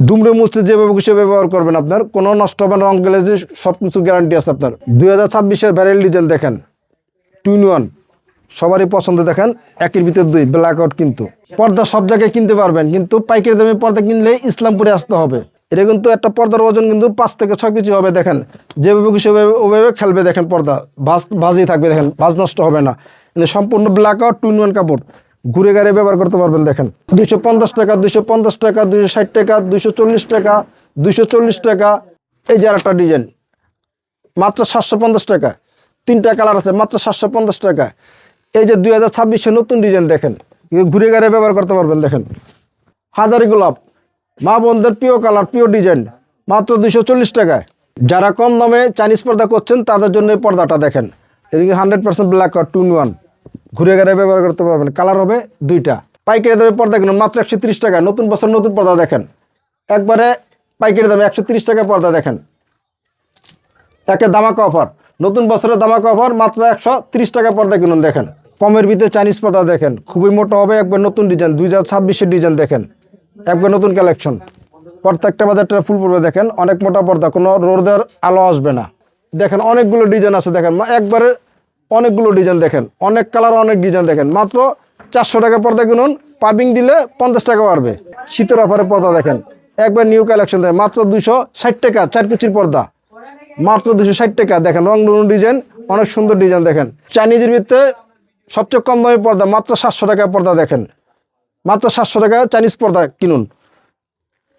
দুমড়ে মুচড়ে যেভাবে খুশি ব্যবহার করবেন, আপনার কোনো নষ্ট হবে না, রং গ্লেজে সব কিছু গ্যারান্টি আছে আপনার। 2026-এর ভ্যারিয়েল ডিজাইন দেখেন, 2-in-1 সবারই পছন্দ। দেখেন একের ভিতর দুই, ব্ল্যাক আউট। কিন্তু পর্দা সব জায়গায় কিনতে পারবেন, কিন্তু পাইকারি দামে পর্দা কিনলে ইসলামপুরে আসতে হবে। এটা কিন্তু একটা পর্দার ওজন কিন্তু 5 থেকে 6 কেজি হবে। দেখেন যেভাবে খুশি ওভাবে খেলবে। দেখেন পর্দা ভাজই থাকবে, দেখেন ভাজ নষ্ট হবে না। কিন্তু সম্পূর্ণ ব্ল্যাক আউট 2-in-1 কাপড়, ঘুরে গাড়ি ব্যবহার করতে পারবেন। দেখেন 250 টাকা, 250 টাকা, 260 টাকা, 240 টাকা, 240 টাকা। এই যে আরেকটা ডিজাইন মাত্র 750 টাকা। 3টা কালার আছে, মাত্র 750 টাকা। এই যে 2026-এর নতুন ডিজাইন দেখেন, ঘুরে গাড়ি ব্যবহার করতে পারবেন। দেখেন হাজারি গোলাপ, মা বোনদের প্রিয় কালার, প্রিয় ডিজাইন, মাত্র 240 টাকায়। যারা কম দামে চাইনিজ পর্দা করছেন তাদের জন্য এই পর্দাটা দেখেন। এদিকে 100% ব্ল্যাক আউট 2-in-1, ঘুরে গাড়ি ব্যবহার করতে পারবেন। কালার হবে 2টা। পাইকারি দামে পর্দা কিনুন মাত্র 130 টাকা। নতুন বছর নতুন পর্দা দেখেন, একবারে পাইকারি দামে 130 টাকা পর্দা দেখেন। একে ধামাকা অফার, নতুন বছরের ধামাকা অফার, মাত্র 130 টাকা পর্দা কিনুন। দেখেন কমের ভিতরে চাইনিজ পর্দা দেখেন, খুবই মোটা হবে, একবার নতুন ডিজাইন, 2026-এর ডিজাইন দেখেন, একবার নতুন কালেকশন। প্রত্যেকটা বাজারটা ফুল পড়বে। দেখেন অনেক মোটা পর্দা, কোনো রোদের আলো আসবে না। দেখেন অনেকগুলো ডিজাইন আছে, দেখেন একবারে অনেকগুলো ডিজাইন দেখেন, অনেক কালার, অনেক ডিজাইন দেখেন। মাত্র 400 টাকা পর্দা কিনুন, পাবিং দিলে 50 টাকা বাড়বে। শীতের অফারে পর্দা দেখেন, একবার নিউ কালেকশন দেখেন, মাত্র 260 টাকা। 4 কুচির পর্দা মাত্র 260 টাকা। দেখেন রং ডিজাইন, অনেক সুন্দর ডিজাইন। দেখেন চাইনিজের ভিতরে সবচেয়ে কম দামি পর্দা, মাত্র 700 টাকা পর্দা দেখেন, মাত্র 700 টাকা চাইনিজ পর্দা কিনুন।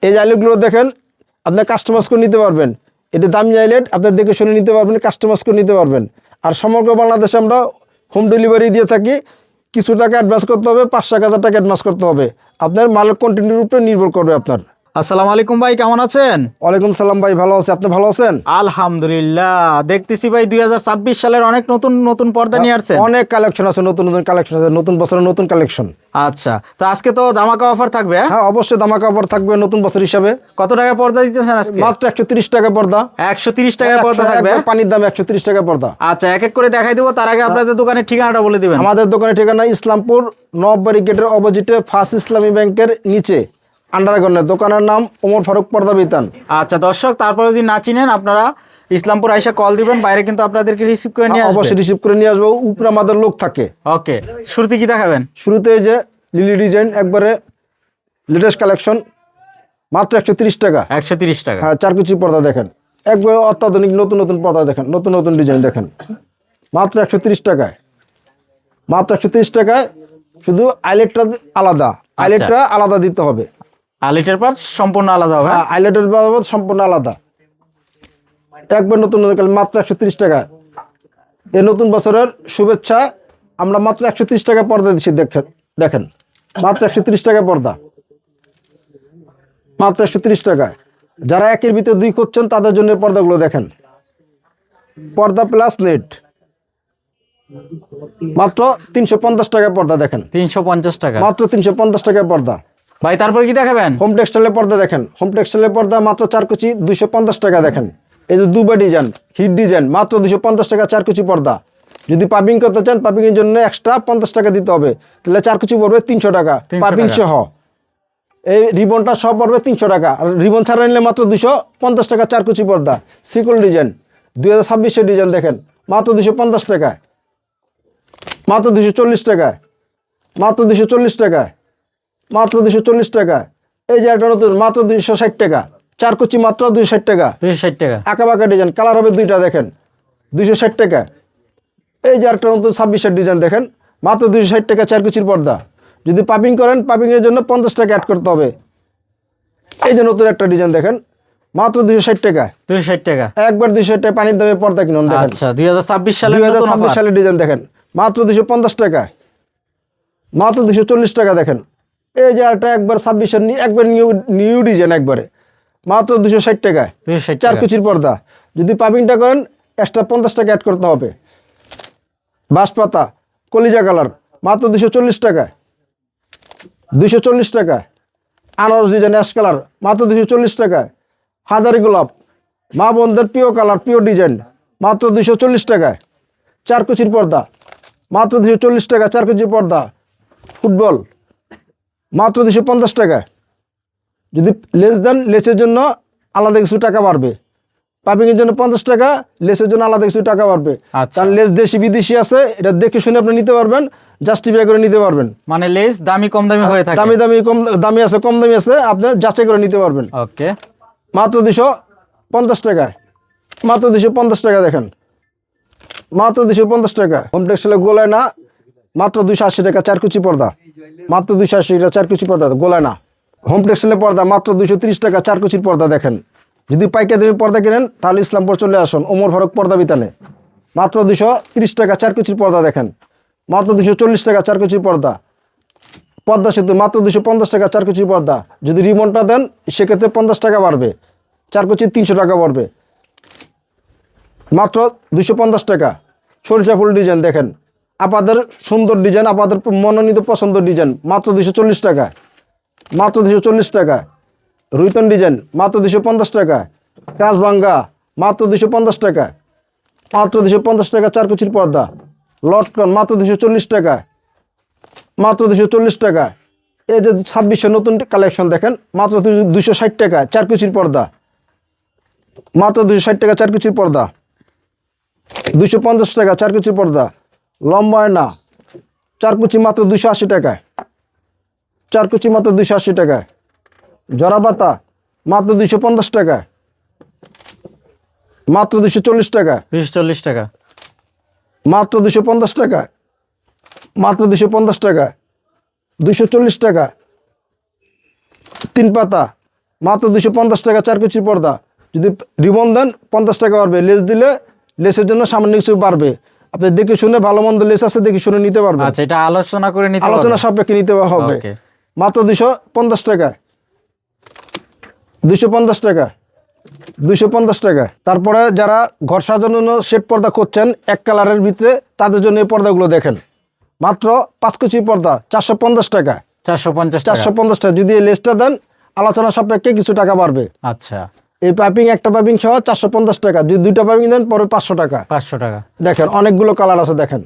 এই আইলেটগুলো দেখেন, আপনার কাস্টমাইজ করে নিতে পারবেন। এটা দামি আইলেট, আপনার দেখে শুনে নিতে পারবেন, কাস্টমাইজ করে নিতে পারবেন। আর সমগ্র বাংলাদেশে আমরা হোম ডেলিভারি দিয়ে থাকি। কিছু টাকা অ্যাডভান্স করতে হবে, 500-1000 টাকা অ্যাডভান্স করতে হবে। আপনার মালের কোয়ান্টিটির উপরে নির্ভর করবে আপনার। আসসালামু আলাইকুম ভাই, কেমন আছেন? ওয়ালাইকুম সালাম ভাই, ভালো আছে। আপনি ভালো আছেন? আলহামদুলিল্লাহ। দেখতেছি ভাই 2026 সালের অনেক নতুন নতুন পর্দা নিয়ে আসছেন। অনেক কালেকশন আছে, নতুন নতুন কালেকশন আছে, নতুন বছরের নতুন কালেকশন। আচ্ছা, তো আজকে তো ধামাকা অফার থাকবে। হ্যাঁ অবশ্যই ধামাকা অফার থাকবে নতুন বছর হিসাবে। কত টাকা পর্দা দিতেছেন আজকে? মাত্র 130 টাকা পর্দা। 130 টাকা পর্দা থাকবে। একবার পানির দাম 130 টাকা পর্দা। আচ্ছা, এক এক করে দেখাই দেবো, তার আগে আপনাদের দোকানের ঠিকানাটা বলে দিবেন। আমাদের দোকানের ঠিকানা ইসলামপুর নববাড়ি গেটের অপোজিটে ফার্স্ট ইসলামী ব্যাংকের নিচে আন্ডারগ্রাউন্ডে। দোকানের নাম ওমর ফারুক পর্দা বিতান। আচ্ছা দর্শক, তারপরে যদি না চিনেন আপনারা ইসলামপুর আইসা কল দিবেন, বাইরে কিন্তু আপনাদেরকে রিসিভ করে নিয়ে আসবে। অবশ্যই রিসিভ করে নিয়ে আসবো, উপরে আমাদের লোক থাকে। ওকে, শুরুতে কি দেখাবেন? শুরুতে এই যে লিলি ডিজাইন, একবারে লেটেস্ট কালেকশন, মাত্র 130 টাকা। 130 টাকা। হ্যাঁ 4 কুচি পর্দা দেখেন, একবারে অত্যাধুনিক নতুন নতুন পর্দা দেখেন, নতুন নতুন ডিজাইন দেখেন, মাত্র 130 টাকায়। মাত্র 130 টাকায়। শুধু আইলেটটা আলাদা, আইলেটটা আলাদা দিতে হবে। আলিটার পার সম্পূর্ণ আলাদা হবে। হ্যাঁ আইলেটের বাবদ সম্পূর্ণ আলাদা। একবার নতুন নতুন, মাত্র 130 টাকা। এই নতুন বছরের শুভেচ্ছা, আমরা মাত্র 130 টাকা পর্দা দিচ্ছি। দেখেন মাত্র 130 টাকা পর্দা, মাত্র 130 টাকা। যারা একের ভিতরে দুই করছেন তাদের জন্য পর্দাগুলো দেখেন, পর্দা প্লাস নেট, মাত্র 350 টাকা পর্দা দেখেন। 350 টাকা, মাত্র 350 টাকা পর্দা। ভাই তারপরে কি দেখাবেন? হোম টেক্সটাইলের পর্দা দেখেন, হোম টেক্সটাইলের পর্দা মাত্র 4 কুচি 250 টাকা দেখেন। এই যে দুবা ডিজাইন, হিট ডিজাইন, মাত্র 250 টাকা 4 কুচি পর্দা। যদি পাবিং করতে চান, পাবিং এর জন্য এক্সট্রা 50 টাকা দিতে হবে, তাহলে 4 কুচি পড়বে 300 টাকা পাবিং সহ। এই রিবনটা সব পড়বে 300 টাকা, আর রিবন ছাড়া নিলে মাত্র 250 টাকা 4 কুচি পর্দা। সিকুল ডিজাইন 2026-এর ডিজাইন দেখেন, মাত্র 250 টাকায়, মাত্র 240 টাকায়, মাত্র 240 টাকায়, মাত্র 240 টাকা। এই যে একটা নতুন, মাত্র 260 টাকা 4 কুচি, মাত্র 260 টাকা। 260 টাকা। আঁকা বাঁকা ডিজাইন, কালার হবে 2টা দেখেন, 260 টাকা। এই যে একটা নতুন 26-এর ডিজাইন দেখেন, মাত্র 260 টাকা 4 কুচির পর্দা। যদি পাপিং করেন, পাপিংয়ের জন্য 50 টাকা অ্যাড করতে হবে। এই যে নতুন একটা ডিজাইন দেখেন, মাত্র 260 টাকা। 260 টাকা, একবার 260 টাকা পানির দামে পর্দা কিনুন। দেখেন আচ্ছা 2026 সালের নতুন 2026 অফার। সালের ডিজাইন দেখেন, মাত্র 250 টাকা, মাত্র 240 টাকা দেখেন। এই যে একটা একবার 26-এর একবার নিউ ডিজাইন, একবারে মাত্র 260 টাকায় 260 4 টাকা। কুচির পর্দা। যদি পাবিংটা করেন এক্সট্রা 50 টাকা অ্যাড করতে হবে। বাঁশপাতা কলিজা কালার, মাত্র 240 টাকায়, 240 টাকায়। আনারস ডিজাইন অ্যাশ কালার, মাত্র 240 টাকায়। হাজারি গোলাপ, মা বোনদের প্রিয় কালার, প্রিয় ডিজাইন, মাত্র 240 টাকায় 4 কুচির পর্দা, মাত্র 240 টাকা 4 কুচি পর্দা। ফুটবল মাত্র 250 টাকায়, যদি লেস দেন লেসের জন্য আলাদা কিছু টাকা বাড়বে, পাইপিংয়ের জন্য 50 টাকা, লেসের জন্য আলাদা কিছু টাকা বাড়বে। আচ্ছা। কারণ লেস দেশি বিদেশি আছে, এটা দেখে শুনে আপনি নিতে পারবেন, জাস্টিফাই করে নিতে পারবেন। মানে লেস দামি কম দামি হয়ে থাকে। কম দামি আছে, কম দামি আছে, আপনি যাচাই করে নিতে পারবেন। ওকে, মাত্র 250 টাকায়, মাত্র 250 টাকা দেখেন, মাত্র 250 টাকা। হোম টেক্সটাইলে গোলায় না, মাত্র 280 টাকা 4 কুচি পর্দা, মাত্র 280 টাকা 4 কুচি পর্দা, গোলায় না। হোম টেক্সটাইলের পর্দা মাত্র 230 টাকা 4 কুচির পর্দা দেখেন। যদি পাইকারি দামে পর্দা কেনেন তাহলে ইসলামপুর চলে আসুন, ওমর ফারুক পর্দা বিতানে, মাত্র 230 টাকা 4 কুচির পর্দা দেখেন, মাত্র 240 টাকা 4 কুচির পর্দা। পর্দা সেতু মাত্র 250 টাকা 4 কুচি পর্দা। যদি রিমনটা দেন সেক্ষেত্রে 50 টাকা বাড়বে, 4 কুচি 300 টাকা বাড়বে। মাত্র 250 টাকা। সরিষা ফুল ডিজাইন দেখেন, আপনাদের সুন্দর ডিজাইন, আপনাদের মনোনীত পছন্দ ডিজাইন, মাত্র 240 টাকা, মাত্র 240 টাকা। রুইতন ডিজাইন মাত্র 250 টাকা। কাঁচভাঙ্গা মাত্র 250 টাকা, মাত্র 250 টাকা 4 কুচির পর্দা। লটকন মাত্র 240 টাকা, মাত্র 240 টাকা। এই যে 2600 নতুন কালেকশন দেখেন, মাত্র 260 টাকা 4 কুচির পর্দা, মাত্র 260 টাকা 4 কুচির পর্দা। 250 টাকা 4 কুচির পর্দা। লম্বা না 4 কুচি মাত্র 280 টাকায়, 4 কুচি মাত্র 280 টাকায়। জরা পাতা মাত্র 250 টাকা, মাত্র 240 টাকা, 240 টাকা, মাত্র 250 টাকা, মাত্র 250 টাকা, 240 টাকা। 3 পাতা মাত্র 250 টাকা 4 কুচির পর্দা। যদি রিবন দেন 50 টাকা বাড়বে, লেস দিলে লেসের জন্য সামান্য কিছু বাড়বে। আপনি দেখে শুনে, ভালো মন্দ লেস আছে দেখে শুনে নিতে পারবেন। আচ্ছা, এটা আলোচনা করে নিতে পারবেন। আলোচনা সাপেক্ষে নিতে হবে। ওকে। মাত্র 250 টাকা, 250 টাকা, 250 টাকা। তারপরে যারা ঘর সাজানোর শেড পর্দা করছেন এক কালারের ভিতরে, তাদের জন্য এই পর্দাগুলো দেখেন, মাত্র 5 কুচি পর্দা 450 টাকা, 450 টাকা। 450 টাকা। যদি এই লেসটা দেন আলোচনা সাপেক্ষে কিছু টাকা বাড়বে। আচ্ছা, এই পাইপিং, একটা পাইপিং সহ 450 টাকা। যদি 2টা পাইপিং দেন পরে 500 টাকা। 500 টাকা। দেখেন অনেকগুলো কালার আছে, দেখেন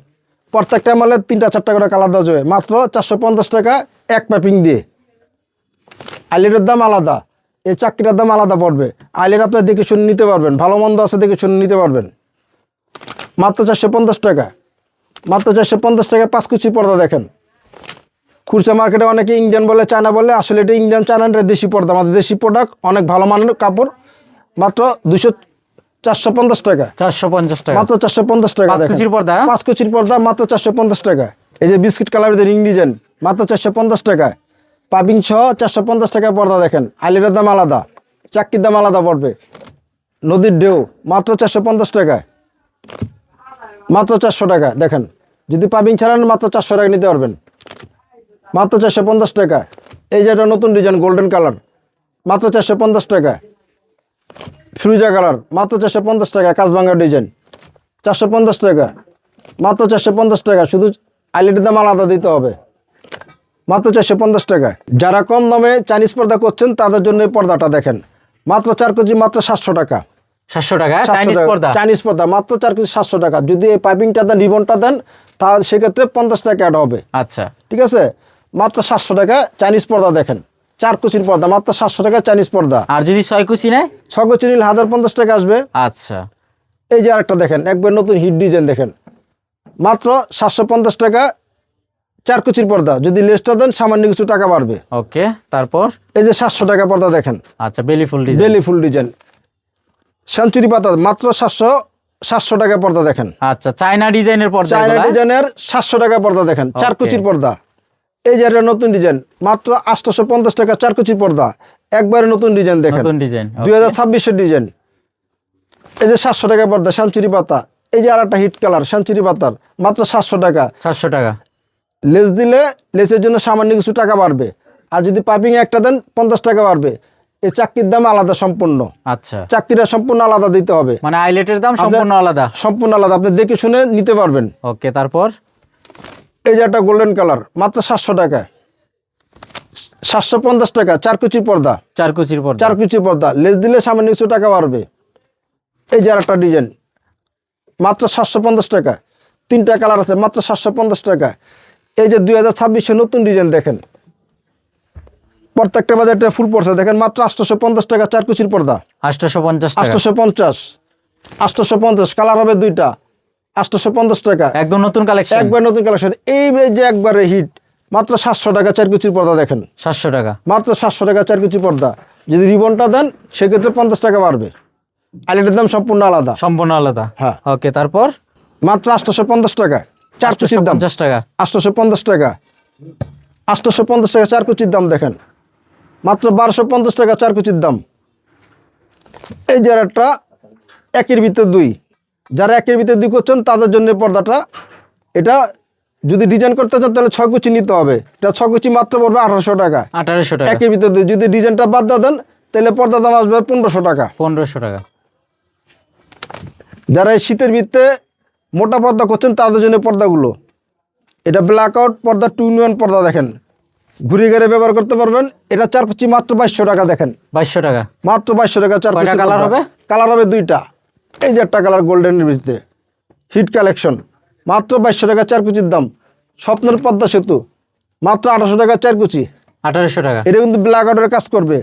প্রত্যেকটা মালে 3টা 4টা করে কালার দেওয়া যাবে। মাত্র 450 টাকা এক পাইপিং দিয়ে। আইলেটের দাম আলাদা, এই চাকরিটার দাম আলাদা পড়বে। আইলেট আপনার দেখে শুনে নিতে পারবেন, ভালো মন্দ আছে দেখে শুনে নিতে পারবেন। মাত্র 450 টাকা, মাত্র 450 টাকা 5 কুচি পর্দা দেখেন। খুচরা মার্কেটে অনেকে ইন্ডিয়ান বলে, চায়না বলে, আসলে এটা ইন্ডিয়ান, চায়না, এটা দেশি পর্দা। আমাদের দেশি প্রোডাক্ট, অনেক ভালো মানের কাপড়। মাত্র 450 টাকা, 450 টাকা, মাত্র 450 টাকা। 5 কুচির পর্দা। 5 কুচির পর্দা মাত্র 450 টাকা। এই যে বিস্কিট কালারের রিং ডিজাইন মাত্র 450 টাকা। পাইপিং সহ 450 টাকা পর্দা দেখেন। আইলেটের দাম আলাদা, চাক্কির দাম আলাদা পড়বে। নদীর ঢেউ মাত্র 450 টাকায়, মাত্র 400 টাকা দেখেন। যদি পাইপিং ছাড়ান মাত্র 400 টাকা নিতে পারবেন, মাত্র 450 টাকা। এই যে একটা নতুন ডিজাইন গোল্ডেন কালার, মাত্র 450 টাকা। ফিরোজা কালার মাত্র 450 টাকা। কাঁচভাঙ্গা ডিজাইন 450 টাকা, মাত্র 450 টাকা। শুধু আইলেটের দাম আলাদা দিতে হবে, মাত্র 450 টাকা। যারা কম দামে চাইনিজ পর্দা করছেন তাদের জন্য এই পর্দাটা দেখেন, মাত্র 4 কেজি মাত্র 700 টাকা। 700 টাকা 700 চাইনিজ টাকা। পর্দা। চাইনিজ পর্দা মাত্র 4 কেজি 700 টাকা। যদি এই পাইপিংটা দেন, রিবনটা দেন, তাহলে সেক্ষেত্রে 50 টাকা অ্যাড হবে। আচ্ছা, ঠিক আছে, মাত্র 700 টাকা চাইনিজ পর্দা দেখেন। 4 কুচির পর্দা মাত্র 700 টাকা চাইনিজ পর্দা। আর যদি 6 কুচি নেয়? 6 কুচি নিলে 1050 টাকা আসবে। আচ্ছা, এই যে আরেকটা দেখেন, একবার নতুন হিট ডিজাইন দেখেন, মাত্র 750 টাকা 4 কুচির পর্দা। যদি লেসটা দেন সামান্য কিছু টাকা বাড়বে। ওকে, তারপর? এই যে 700 টাকা পর্দা দেখেন, আচ্ছা, বেলি ফুল ডিজাইন। বেলি ফুল ডিজাইন সেঞ্চুরি পাতা মাত্র 700 টাকা পর্দা দেখেন। আচ্ছা, চায়না ডিজাইনের পর্দা। চায়না ডিজাইনের 700 টাকা পর্দা দেখেন, 4 Okay. কুচির পর্দা। এই যে একটা নতুন ডিজাইন মাত্র 850 টাকা 4 কুচির পর্দা। একবারে নতুন ডিজাইন দেখেন, নতুন ডিজাইন। 2026 ডিজাইন। এই যে 700 টাকা পর্দা সেঞ্চুরি পাতা। এই যে আরেকটা হিট কালার সেঞ্চুরি পাতার, মাত্র 700 টাকা। 700 টাকা। লেস দিলে লেসের জন্য সামান্য কিছু টাকা বাড়বে। আর যদি পাইপিং একটা দেন 50 টাকা বাড়বে। এই চাকরির দাম আলাদা সম্পূর্ণ, আচ্ছা, চাকরিটা সম্পূর্ণ আলাদা দিতে হবে, মানে আইলেটের দাম সম্পূর্ণ আলাদা। সম্পূর্ণ আলাদা। আপনি দেখে শুনে নিতে পারবেন। ওকে, তারপর? এই যে একটা গোল্ডেন কালার মাত্র 700 টাকা, 750 টাকা 4 কুচি পর্দা। 4 কুচির পর্দা। 4 কুচি পর্দা, লেস দিলে সামান্য কিছু টাকা বাড়বে। এই যে আরেকটা ডিজাইন মাত্র 750 টাকা। 3টা কালার আছে, মাত্র 750 টাকা। এই যে 2026 নতুন ডিজাইন দেখেন, প্রত্যেকটা বাজারটা ফুল পড়ছে দেখেন মাত্র 850 টাকা 4 কুচির পর্দা। 850 টাকা 850 কালার হবে দুইটা, 850 টাকা একদম নতুন কালেকশন, একবার নতুন কালেকশন। এই যে একবারে হিট মাত্র 700 টাকা 4 কুচির পর্দা দেখেন, 700 টাকা মাত্র 700 টাকা 4 কুচি পর্দা। যদি রিবনটা দেন সেক্ষেত্রে 50 টাকা বাড়বে, আইলেটের দাম সম্পূর্ণ আলাদা। সম্পূর্ণ আলাদা। হ্যাঁ। ওকে, তারপর মাত্র 850 টাকা 4 কুচির দাম, 850 টাকা 850 টাকা 850 টাকা 4 কুচির দাম দেখেন, মাত্র 1250 টাকা 4 কুচির দাম। এই যে একটা একের ভিতর দুই, যারা একের ভিতর দুই করছেন তাদের জন্য পর্দাটা। এটা যদি ডিজাইন করতে চান তাহলে 6 কুচি নিতে হবে, এটা 6 কুচি মাত্র পড়বে 1800 টাকা 1800 টাকা একের ভিতর দুই। যদি ডিজাইনটা বাদ দিয়ে দেন তাহলে পর্দার দাম আসবে 1500 টাকা। 1500 টাকা। যারা এই শীতের ভিতরে মোটা পর্দা করছেন তাদের জন্য পর্দাগুলো, এটা ব্ল্যাক আউট পর্দা 2 in 1 পর্দা দেখেন, ঘুরে ঘুরে ব্যবহার করতে পারবেন। এটা 4 কুচি মাত্র 2200 টাকা দেখেন, 2200 টাকা। মাত্র 2200 টাকা 4 কয়টা কুচি কালার হবে? কালার হবে দুইটা। এই যে একটা কালার গোল্ডেনের ভিতরে হিট কালেকশন, মাত্র 2200 টাকা 4 কুচির দাম। স্বপ্নের পদ্মা সেতু মাত্র 1800 টাকা 4 কুচি। 1800 টাকা। এটা কিন্তু ব্ল্যাক আউটের কাজ করবে,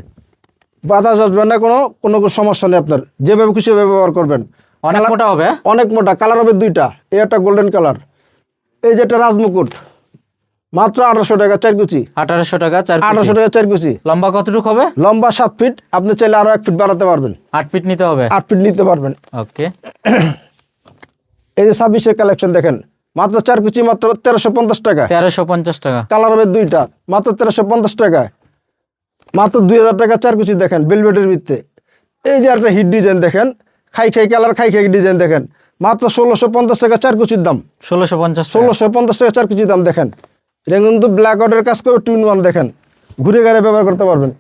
বাতাস আসবে না, কোনো কোনো সমস্যা নেই। আপনার যেভাবে খুশি ব্যবহার করবেন। অনেক মোটা হবে? অনেক মোটা, কালার হবে দুইটা। এই একটা গোল্ডেন কালার, এই যে একটা রাজমুকুট মাত্র 1800 টাকা 4 কুচি। 1800 টাকা 4 1800 টাকা 4 কুচি। লম্বা কতটুকু হবে? লম্বা 7 ফিট, আপনি চাইলে আরো 1 ফিট বাড়াতে পারবেন। 8 ফিট নিতে হবে? 8 ফিট নিতে পারবেন। ওকে। এই যে 26 কালেকশন দেখেন, মাত্র 4 কুচি মাত্র 1350 টাকা। 1350 টাকা। কালার হবে দুইটা, মাত্র 1350 টাকা। মাত্র 2000 টাকা 4 কুচি দেখেন বেলভেটের ভিত্তে। এই যে একটা হিট ডিজাইন দেখেন, খাই কালার, খাই ডিজাইন দেখেন, মাত্র 1650 টাকা 4 কুচির দাম। 1650 টাকা। 1650 টাকা 4 কুচির দাম দেখেন। এটা কিন্তু ব্ল্যাক আউটের কাজ করে 2 in 1 দেখেন, ঘুরে ঘুরে ব্যবহার করতে পারবেন।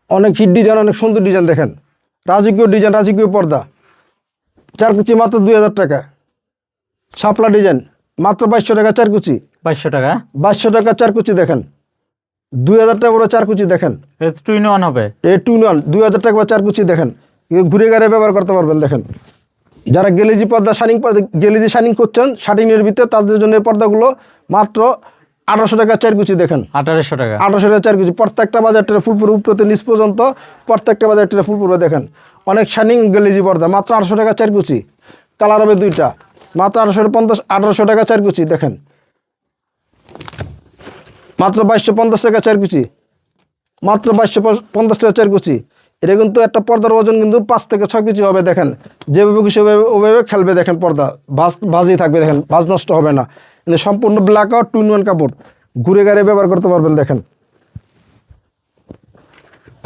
অনেক হিট ডিজাইন, অনেক সুন্দর ডিজাইন দেখেন, রাজকীয় ডিজাইন, রাজকীয় পর্দা। 4 কুচি মাত্র 2000 টাকা। শাপলা ডিজাইন মাত্র 2200 টাকা 4 কুচি। 2200 টাকা। 2200 টাকা 4 কুচি দেখেন, 2000 টাকা করে 4 কুচি দেখেন। এটা 2 in 1 হবে? এই 2 in 1 2000 টাকা 4 কুচি দেখেন, ঘুরে ঘুরে ব্যবহার করতে পারবেন দেখেন। যারা গেলেজি পর্দা শাইনিং গেলেজি শাইনিং করছেন শার্টিংয়ের ভিতরে, তাদের জন্য এই পর্দাগুলো মাত্র 1800 টাকা 4 কুচি দেখেন। 1800 টাকা। 1800 টাকা 4 কুচি। প্রত্যেকটা বাজারটা ফুল পুরো উপরে নিচ পর্যন্ত, প্রত্যেকটা বাজারটা ফুল পুরো দেখেন। অনেক শাইনিং গেলেজি পর্দা মাত্র 800 টাকা 4 কুচি। কালার হবে দুইটা, মাত্র 1850 টাকা 4 কুচি দেখেন, মাত্র 2250 টাকা 4 কুচি। মাত্র 2250 টাকা 4 কুচি। এটা কিন্তু একটা পর্দার ওজন কিন্তু 5 থেকে 6 কেজি হবে দেখেন। যেভাবে খুশি ওভাবে খেলবে দেখেন, পর্দা ভাজই থাকবে দেখেন, ভাজ নষ্ট হবে না। কিন্তু সম্পূর্ণ ব্ল্যাক আউট 2 in 1 কাপড়, ঘুরে ঘুরে ব্যবহার করতে পারবেন দেখেন।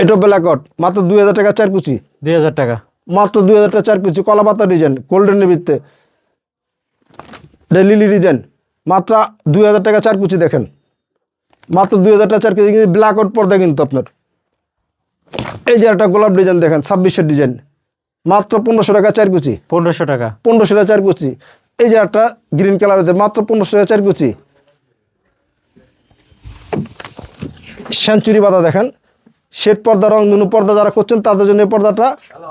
এটা ব্ল্যাক আউট মাত্র 2000 টাকা 4 কুচি। 2000 টাকা। মাত্র 2000 টাকা 4 কুচি। কলা পাতা ডিজাইন গোল্ডেনের ভিত্তে, লিলি ডিজাইন মাত্র 2000 টাকা 4 কুচি দেখেন, মাত্র 2000 টাকা 4 কুচি। কিন্তু ব্ল্যাক আউট পর্দা কিন্তু আপনার। এই যে একটা গোলাপ ডিজাইন দেখেন, 2600 ডিজাইন মাত্র 1500 টাকা 4 কুচি। 1500 টাকা। 1500 টাকা 4 কুচি। এই যে একটা গ্রিন কালার আছে মাত্র 1500 টাকা 4 কুচি। সেঞ্চুরি পাতা দেখেন, শেড পর্দা, রংধনু পর্দা যারা করছেন তাদের জন্য এই পর্দাটা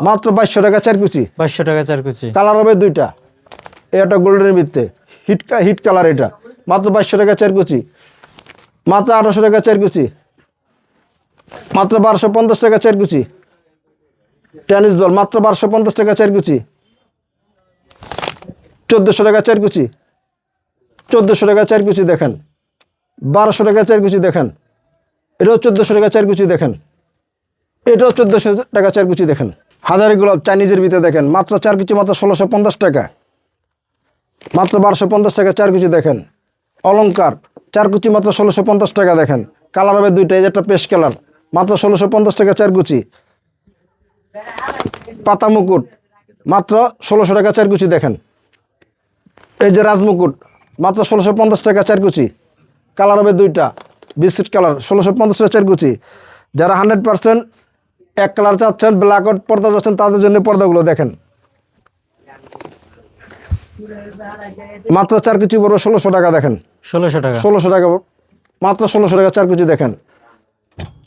মাত্র 2200 টাকা 4 কুচি। 2200 টাকা 4 কুচি। কালার হবে দুইটা। এই একটা গোল্ডেনের ভিত্তে হিট কালার, এটা মাত্র 2200 টাকা 4 কুচি। মাত্র 1800 টাকা 4 কুচি। মাত্র 1250 টাকা 4 কুচি। টেনিস বল মাত্র 1250 টাকা 4 কুচি। 1400 টাকা 4 কুচি। 1400 টাকা 4 কুচি দেখেন, 1200 টাকা 4 কুচি দেখেন। এটাও 1400 টাকা 4 কুচি দেখেন, এটাও 1400 টাকা 4 কুচি দেখেন। হাজারি গোলাপ চাইনিজের ভিতরে দেখেন, মাত্র 4 কুচি মাত্র 1650 টাকা। মাত্র 1250 টাকা 4 কুচি দেখেন। অলংকার 4 কুচি মাত্র 1650 টাকা দেখেন। কালার হবে দুইটা, এই যে একটা পেস্ট কালার মাত্র 1650 টাকা 4 কুচি। পাতা মুকুট মাত্র 1600 টাকা 4 কুচি দেখেন। এই যে রাজমুকুট মাত্র 1650 টাকা 4 কুচি। কালার হবে দুইটা, বিস্কিট কালার 1650 টাকা 4 কুচি। যারা 100% এক কালার চাচ্ছেন, ব্ল্যাক আউট পর্দা চাচ্ছেন, তাদের জন্য পর্দাগুলো দেখেন। মাত্র 4 কুচি পড়বে 1600 টাকা দেখেন। 1600 টাকা। 1600 টাকা মাত্র 1600 টাকা 4 কুচি দেখেন।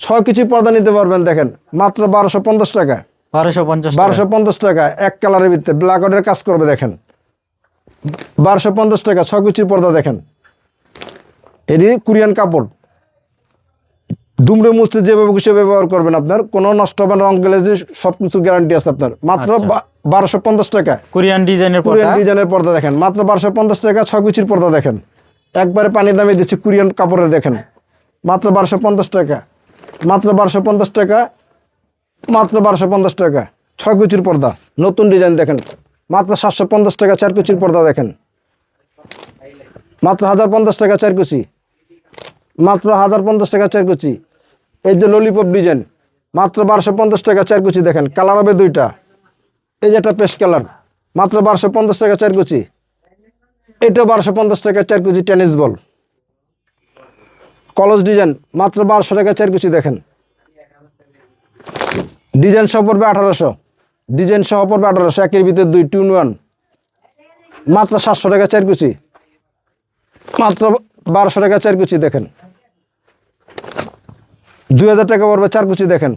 6 কুচি পর্দা নিতে পারবেন দেখেন, মাত্র 1250 টাকা। 1250 টাকা। 1250 টাকা এক কালারের ভিতরে ব্ল্যাক আউটের কাজ করবে দেখেন। 1250 টাকা 6 কুচির পর্দা দেখেন। এটি কোরিয়ান কাপড়, দুমড়ে মুচড়ে যেভাবে খুশি ব্যবহার করবেন, আপনার কোনো নষ্ট হবে না, রং গ্লেজে সব কিছু গ্যারান্টি আছে আপনার। মাত্র 1250 টাকা। কোরিয়ান ডিজাইনের কোরিয়ান পর্দা। ডিজাইনের পর্দা দেখেন, মাত্র 1250 টাকা। 6 কুচির পর্দা দেখেন, একবারে পানি দামে দিচ্ছি। কোরিয়ান কাপড়ে দেখেন, মাত্র 1250 টাকা, মাত্র 1250 টাকা, মাত্র 1250 টাকা। 6 কুচির পর্দা, নতুন ডিজাইন দেখেন, মাত্র 750 টাকা। 4 কুচির পর্দা দেখেন, মাত্র 1050 টাকা 4 কুচি, মাত্র 1050 টাকা 4 কুচি। এই যে ললিপপ ডিজাইন, মাত্র 1250 টাকা 4 কুচি দেখেন, কালার হবে দুইটা। এই যে একটা পেস্ট কালার, মাত্র 1250 টাকা 4 কুচি। এটা 1250 টাকা 4 কুচি টেনিস বল। কলস ডিজাইন, মাত্র 1200 টাকা 4 কুচি দেখেন। ডিজাইন সহ পড়বে 1800, ডিজাইন সহ পড়বে 1800। একের ভিতরে 2, 2 in 1, মাত্র 700 টাকা 4 কুচি, মাত্র 1200 টাকা 4 কুচি দেখেন। 2000 টাকা পড়বে 4 কুচি দেখেন,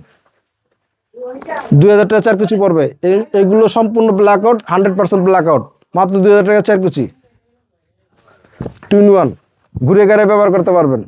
2000 টাকা 4 কুচি পড়বে। এগুলো সম্পূর্ণ ব্ল্যাক আউট, 100% ব্ল্যাক আউট, মাত্র 2000 টাকা 4 কুচি। 2 in 1, ঘুরে ঘুরে ব্যবহার করতে পারবেন।